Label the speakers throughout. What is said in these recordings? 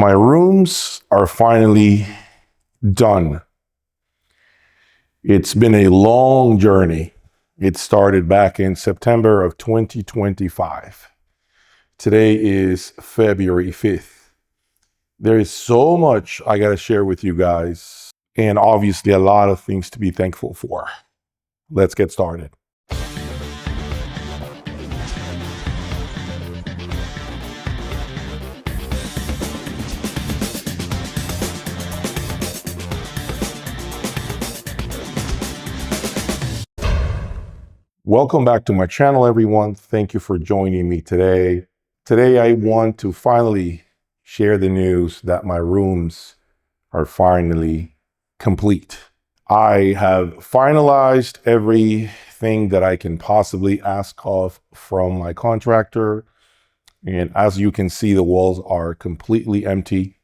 Speaker 1: My rooms are finally done. It's been a long journey. It started back in September of 2025. Today is February 5th. There is so much I got to share with you guys, and obviously a lot of things to be thankful for. Let's get started. Welcome back to my channel, everyone. Thank you for joining me today. Today, I want to finally share the news that my rooms are finally complete. I have finalized everything that I can possibly ask of from my contractor. And as you can see, the walls are completely empty.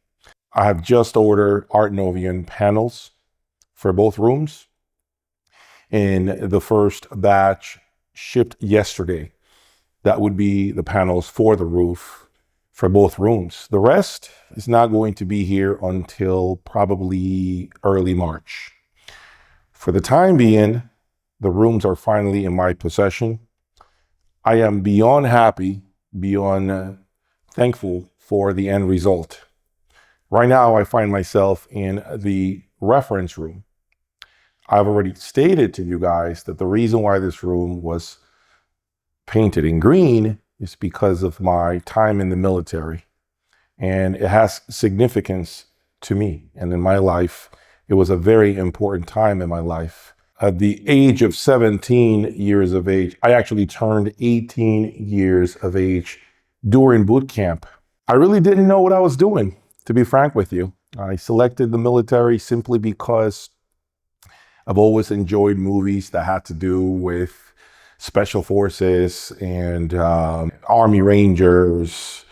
Speaker 1: I have just ordered Art Novian panels for both rooms. And the first batch shipped yesterday. That would be the panels for the roof for both rooms. The rest is not going to be here until probably early March. For the time being, the rooms are finally in my possession. I am beyond happy, beyond thankful for the end result. Right now, I find myself in the reference room. I've already stated to you guys that the reason why this room was painted in green is because of my time in the military. And it has significance to me. And in my life, it was a very important time in my life. At the age of 17 years of age, I actually turned 18 years of age during boot camp. I really didn't know what I was doing, to be frank with you. I selected the military simply because I've always enjoyed movies that had to do with special forces and Army Rangers,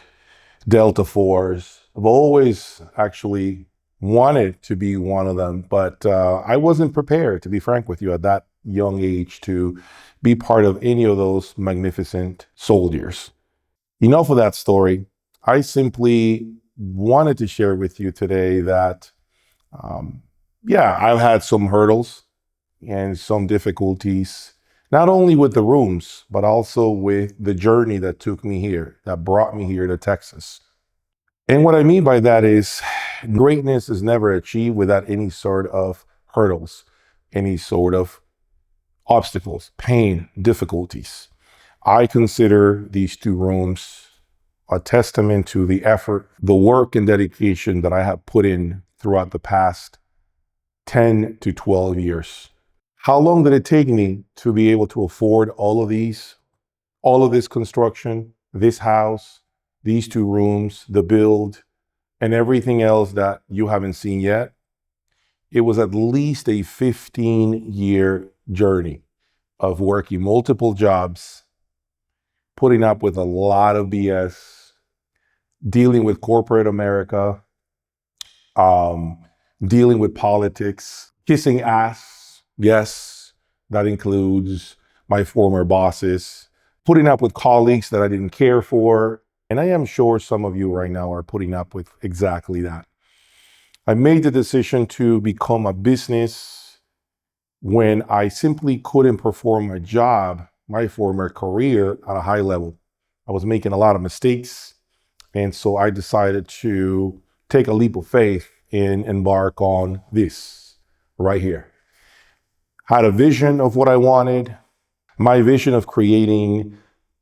Speaker 1: Delta Force. I've always actually wanted to be one of them, but I wasn't prepared, to be frank with you, at that young age to be part of any of those magnificent soldiers. Enough of that story. I simply wanted to share with you today that, I've had some hurdles and some difficulties, not only with the rooms, but also with the journey that took me here, that brought me here to Texas. And what I mean by that is greatness is never achieved without any sort of hurdles, any sort of obstacles, pain, difficulties. I consider these two rooms a testament to the effort, the work and dedication that I have put in throughout the past 10 to 12 years. How long did it take me to be able to afford all of this construction, this house, these two rooms, the build, and everything else that you haven't seen yet? It was at least a 15-year journey of working multiple jobs, putting up with a lot of BS, dealing with corporate America, dealing with politics, kissing ass. Yes, that includes my former bosses, putting up with colleagues that I didn't care for. And I am sure some of you right now are putting up with exactly that. I made the decision to become a business when I simply couldn't perform my job, my former career, at a high level. I was making a lot of mistakes. And so I decided to take a leap of faith and embark on this right here. Had a vision of what I wanted, my vision of creating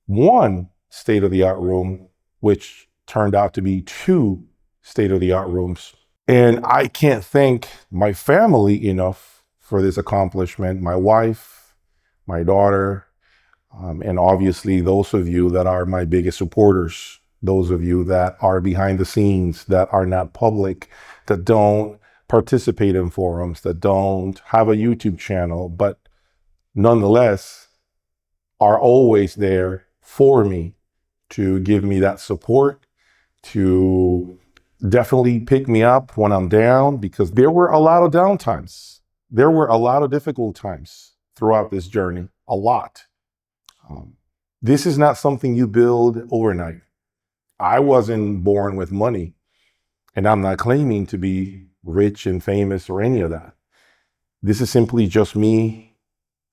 Speaker 1: one state-of-the-art room, which turned out to be two state-of-the-art rooms. And I can't thank my family enough for this accomplishment, my wife, my daughter, and obviously those of you that are my biggest supporters, those of you that are behind the scenes, that are not public, that don't participate in forums, that don't have a YouTube channel, but nonetheless are always there for me to give me that support, to definitely pick me up when I'm down, because there were a lot of down times. There were a lot of difficult times throughout this journey, a lot. This is not something you build overnight. I wasn't born with money. And I'm not claiming to be rich and famous or any of that. This is simply just me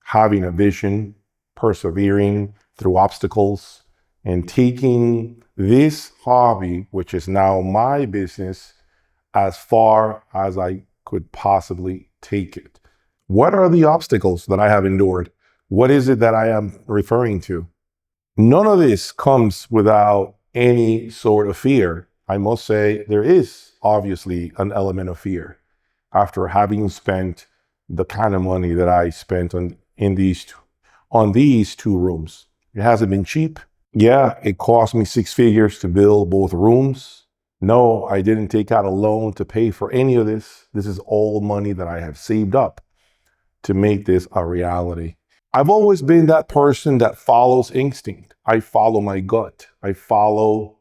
Speaker 1: having a vision, persevering through obstacles, and taking this hobby, which is now my business, as far as I could possibly take it. What are the obstacles that I have endured? What is it that I am referring to? None of this comes without any sort of fear. I must say there is obviously an element of fear after having spent the kind of money that I spent on these two rooms. It hasn't been cheap. Yeah, it cost me six figures to build both rooms. No, I didn't take out a loan to pay for any of this. This is all money that I have saved up to make this a reality. I've always been that person that follows instinct. I follow my gut. I follow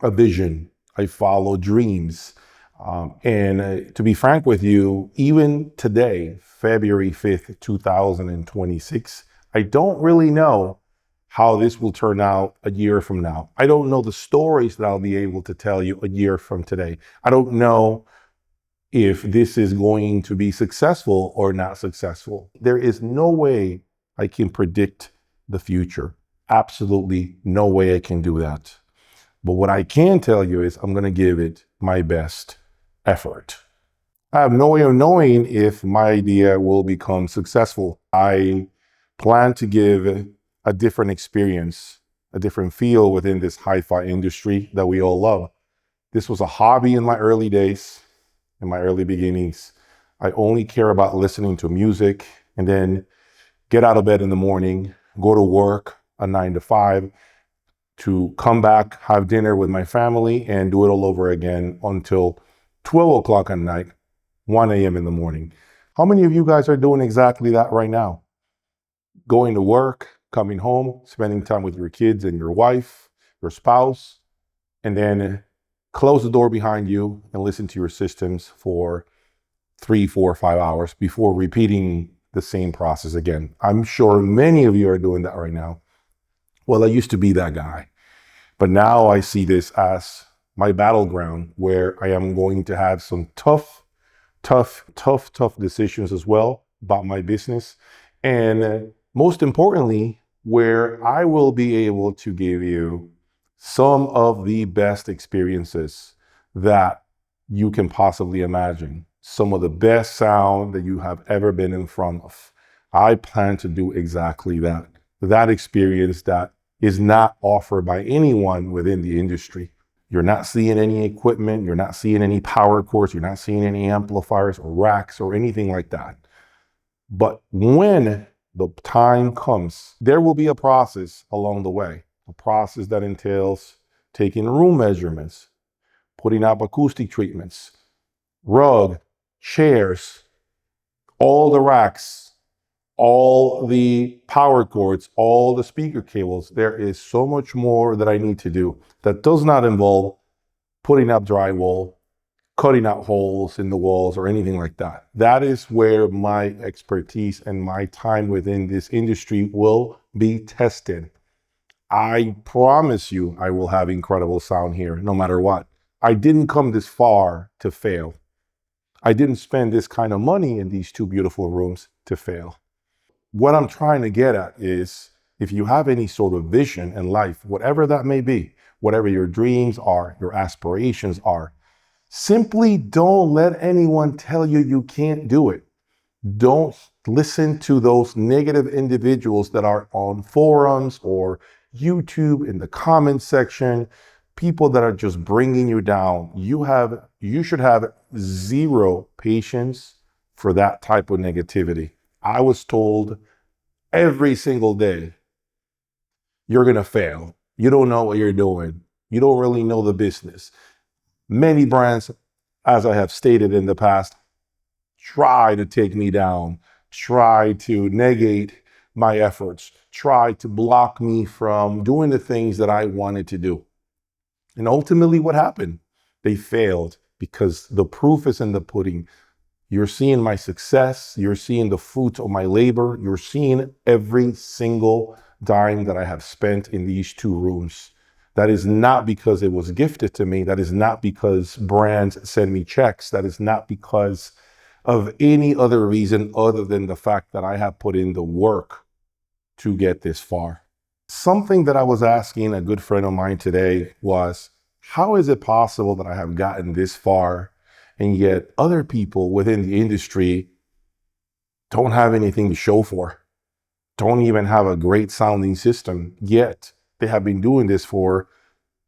Speaker 1: a vision. I follow dreams. And to be frank with you, even today, February 5th, 2026, I don't really know how this will turn out a year from now. I don't know the stories that I'll be able to tell you a year from today. I don't know if this is going to be successful or not successful. There is no way I can predict the future. Absolutely no way I can do that. But what I can tell you is I'm going to give it my best effort. I have no way of knowing if my idea will become successful. I plan to give a different experience, a different feel within this hi-fi industry that we all love. This was a hobby in my early days, in my early beginnings. I only care about listening to music and then get out of bed in the morning, go to work, a 9 to 5, to come back, have dinner with my family, and do it all over again until 12 o'clock at night, 1 a.m. in the morning. How many of you guys are doing exactly that right now? Going to work, coming home, spending time with your kids and your wife, your spouse, and then close the door behind you and listen to your systems for 3, 4, 5 hours before repeating the same process again. I'm sure many of you are doing that right now. Well, I used to be that guy, but now I see this as my battleground where I am going to have some tough decisions as well about my business. And most importantly, where I will be able to give you some of the best experiences that you can possibly imagine, some of the best sound that you have ever been in front of. I plan to do exactly that. That experience that is not offered by anyone within the industry. You're not seeing any equipment, you're not seeing any power cords, you're not seeing any amplifiers or racks or anything like that. But when the time comes, there will be a process along the way, a process that entails taking room measurements, putting up acoustic treatments, rug, chairs, all the racks, all the power cords, all the speaker cables. There is so much more that I need to do that does not involve putting up drywall, cutting out holes in the walls or anything like that. That is where my expertise and my time within this industry will be tested. I promise you I will have incredible sound here no matter what. I didn't come this far to fail. I didn't spend this kind of money in these two beautiful rooms to fail. What I'm trying to get at is if you have any sort of vision in life, whatever that may be, whatever your dreams are, your aspirations are, simply don't let anyone tell you you can't do it. Don't listen to those negative individuals that are on forums or YouTube in the comment section, people that are just bringing you down. You should have zero patience for that type of negativity. I was told every single day, you're going to fail. You don't know what you're doing. You don't really know the business. Many brands, as I have stated in the past, try to take me down, try to negate my efforts, try to block me from doing the things that I wanted to do. And ultimately, what happened? They failed because the proof is in the pudding. You're seeing my success. You're seeing the fruits of my labor. You're seeing every single dime that I have spent in these two rooms. That is not because it was gifted to me. That is not because brands send me checks. That is not because of any other reason other than the fact that I have put in the work to get this far. Something that I was asking a good friend of mine today was, how is it possible that I have gotten this far and yet other people within the industry don't have anything to show for, don't even have a great sounding system, yet they have been doing this for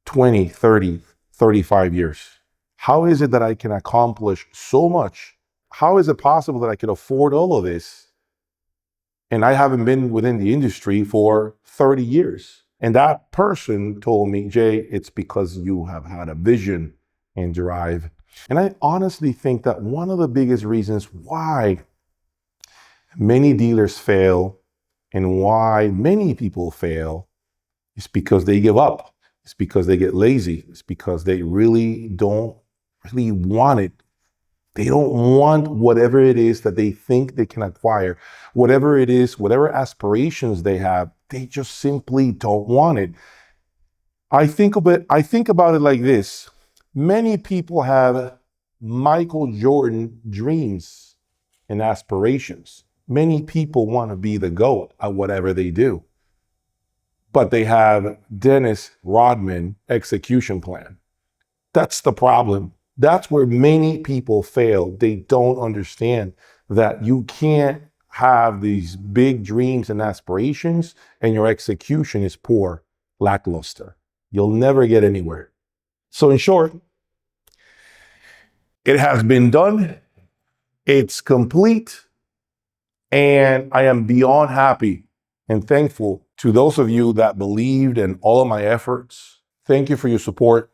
Speaker 1: 20, 30, 35 years. How is it that I can accomplish so much? How is it possible that I can afford all of this? And I haven't been within the industry for 30 years. And that person told me, Jay, it's because you have had a vision and drive. And I honestly think that one of the biggest reasons why many dealers fail and why many people fail is because they give up. It's because they get lazy. It's because they really don't want it. They don't want whatever it is that they think they can acquire, whatever it is, whatever aspirations they have, they just simply don't want it. I think about it like this. Many people have Michael Jordan dreams and aspirations. Many people want to be the GOAT at whatever they do. But they have Dennis Rodman execution plan. That's the problem. That's where many people fail. They don't understand that you can't have these big dreams and aspirations and your execution is poor, lackluster. You'll never get anywhere. So in short, it has been done. It's complete. And I am beyond happy and thankful to those of you that believed in all of my efforts. Thank you for your support.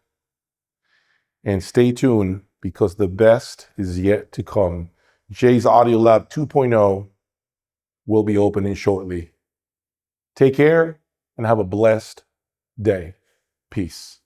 Speaker 1: And stay tuned because the best is yet to come. Jay's Audio Lab 2.0 will be opening shortly. Take care and have a blessed day. Peace.